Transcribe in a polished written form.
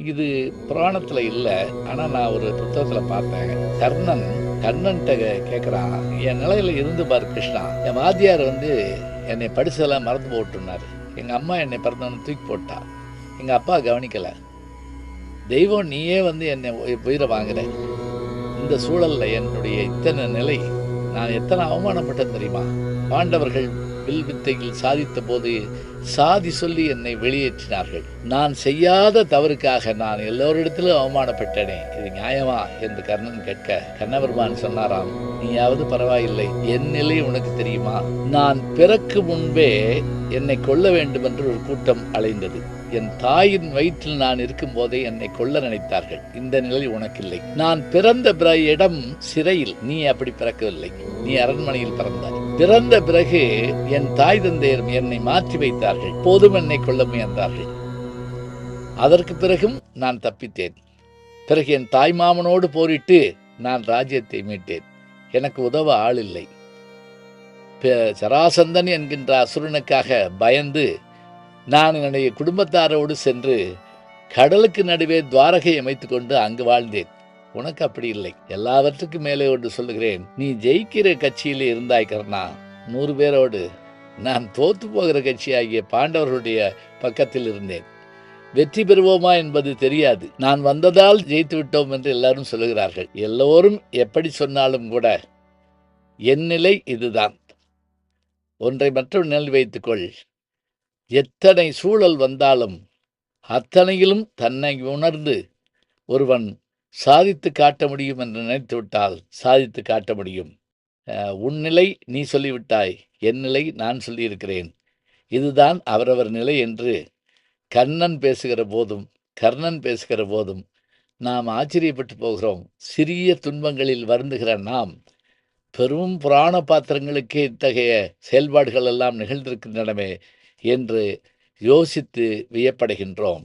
இது புராணத்துல இல்ல. ஆனா நான் ஒரு புத்தகத்துல பார்த்தேன். கர்ணன்ட்ட கேட்குறான், "என் நிலையில இருந்து பாரு கிருஷ்ணா. என் வாத்தியார் வந்து என்னை படிச்சதெல்லாம் மறந்து போட்டுருந்தாரு. எங்க அம்மா என்னை பிறந்தோன்னே தூக்கி போட்டா. எங்க அப்பா கவனிக்கல. தெய்வம் நீயே வந்து என்னை உயிரை வாங்குற. இந்த சூழல்ல என்னுடைய இத்தனை நிலை, நான் எத்தனை அவமானப்பட்டேன் தெரியுமா? பாண்டவர்கள் வில் வித்தையில் சாதித்த போது சாதி சொல்லி என்னை வெளியேற்றினார்கள். நான் செய்யாத தவறுக்காக நான் எல்லோரிடத்திலும் அவமானப்பட்டேனே, இது நியாயமா என்று கர்ணன் கேட்க, கண்ணபெருமான் சொன்னாராம், நீயாவது பரவாயில்லை, என் நிலை உனக்கு தெரியுமா? நான் பிறக்கு முன்பே என்னை கொல்ல வேண்டும் என்று ஒரு கூட்டம் அலைந்தது. என் தாயின் வயிற்றில் நான் இருக்கும் போதே என்னை கொல்ல நினைத்தார்கள். இந்த நிலை உனக்கில்லை. நான் பிறந்த இடம் சிறையில், நீ அப்படி பிறக்கவில்லை, நீ அரண்மனையில் பிறந்தாய். பிறந்த பிறகு என் தாய் தந்தையர் என்னை மாற்றி வைத்தார்கள், போதும் என்னை கொல்ல முயன்றார்கள். அதற்கு பிறகும் நான் தப்பித்தேன். பிறகு என் தாய் மாமனோடு போரிட்டு நான் ராஜ்யத்தை மீட்டேன். எனக்கு உதவ ஆள் இல்லை. சராசந்தன் என்கின்ற அசுரனுக்காக பயந்து நான் என்னுடைய குடும்பத்தாரோடு சென்று கடலுக்கு நடுவே துவாரகை அமைத்துக் கொண்டு அங்கு வாழ்ந்தேன். உனக்கு அப்படி இல்லை. எல்லாவற்றுக்கும் மேலே ஒன்று சொல்லுகிறேன், நீ ஜெயிக்கிற கட்சியிலே இருந்தாய் கர்ணா, 100 பேரோடு. நான் தோத்து போகிற கட்சியாகிய பாண்டவர்களுடைய பக்கத்தில் இருந்தேன். வெற்றி பெறுவோமா என்பது தெரியாது. நான் வந்ததால் ஜெயித்து விட்டோம் என்று எல்லாரும் சொல்லுகிறார்கள். எல்லோரும் எப்படி சொன்னாலும் கூட என் நிலை இதுதான். ஒன்றை மற்றொரு நிலை வைத்துக்கொள், எத்தனை சூழல் வந்தாலும் அத்தனையிலும் தன்னை உணர்ந்து ஒருவன் சாதித்து காட்ட முடியும் என்று நினைத்துவிட்டால் சாதித்து காட்ட முடியும். உன் நிலை நீ சொல்லிவிட்டாய், என் நிலை நான் சொல்லியிருக்கிறேன். இதுதான் அவரவர் நிலை என்று கர்ணன் பேசுகிற போதும் நாம் ஆச்சரியப்பட்டு போகிறோம். சிறிய துன்பங்களில் வருந்துகிற நாம் பெரும் புராண பாத்திரங்களுக்கே இத்தகைய செயல்பாடுகள் எல்லாம் நிகழ்ந்திருக்கின்றனவே என்று யோசித்து வியப்படைகின்றோம்.